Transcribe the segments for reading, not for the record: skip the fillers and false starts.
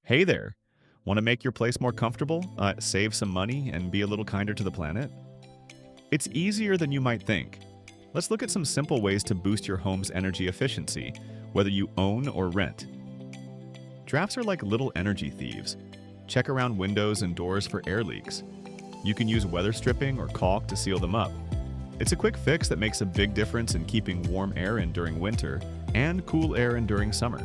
Hey there! Want to make your place more comfortable, save some money, and be a little kinder to the planet? It's easier than you might think. Let's look at some simple ways to boost your home's energy efficiency, whether you own or rent. Drafts are like little energy thieves. Check around windows and doors for air leaks. You can use weather stripping or caulk to seal them up. It's a quick fix that makes a big difference in keeping warm air in during winter and cool air in during summer.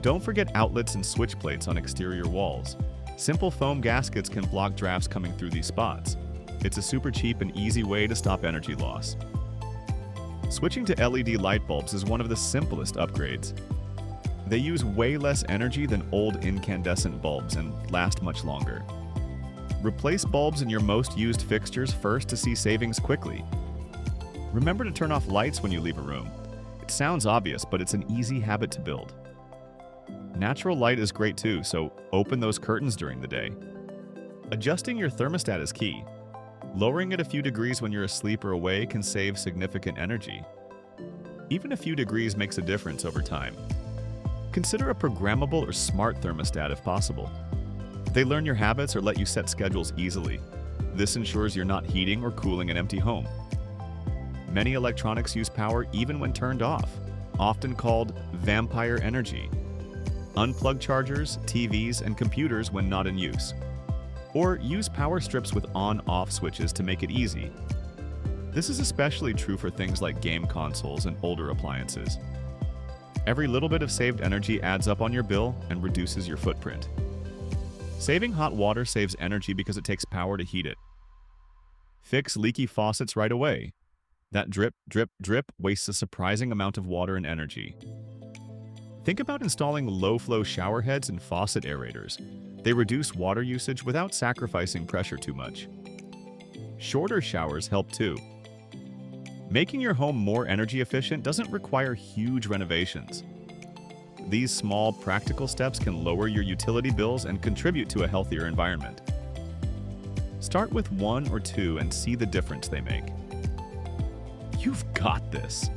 Don't forget outlets and switch plates on exterior walls. Simple foam gaskets can block drafts coming through these spots. It's a super cheap and easy way to stop energy loss. Switching to LED light bulbs is one of the simplest upgrades. They use way less energy than old incandescent bulbs and last much longer. Replace bulbs in your most used fixtures first to see savings quickly. Remember to turn off lights when you leave a room. It sounds obvious, but it's an easy habit to build. Natural light is great too, so open those curtains during the day. Adjusting your thermostat is key. Lowering it a few degrees when you're asleep or away can save significant energy. Even a few degrees makes a difference over time. Consider a programmable or smart thermostat if possible. They learn your habits or let you set schedules easily. This ensures you're not heating or cooling an empty home. Many electronics use power even when turned off, often called vampire energy. Unplug chargers, TVs, and computers when not in use. Or use power strips with on-off switches to make it easy. This is especially true for things like game consoles and older appliances. Every little bit of saved energy adds up on your bill and reduces your footprint. Saving hot water saves energy because it takes power to heat it. Fix leaky faucets right away. That drip, drip, drip wastes a surprising amount of water and energy. Think about installing low-flow shower heads and faucet aerators. They reduce water usage without sacrificing pressure too much. Shorter showers help too. Making your home more energy efficient doesn't require huge renovations. These small, practical steps can lower your utility bills and contribute to a healthier environment. Start with one or two and see the difference they make. You've got this!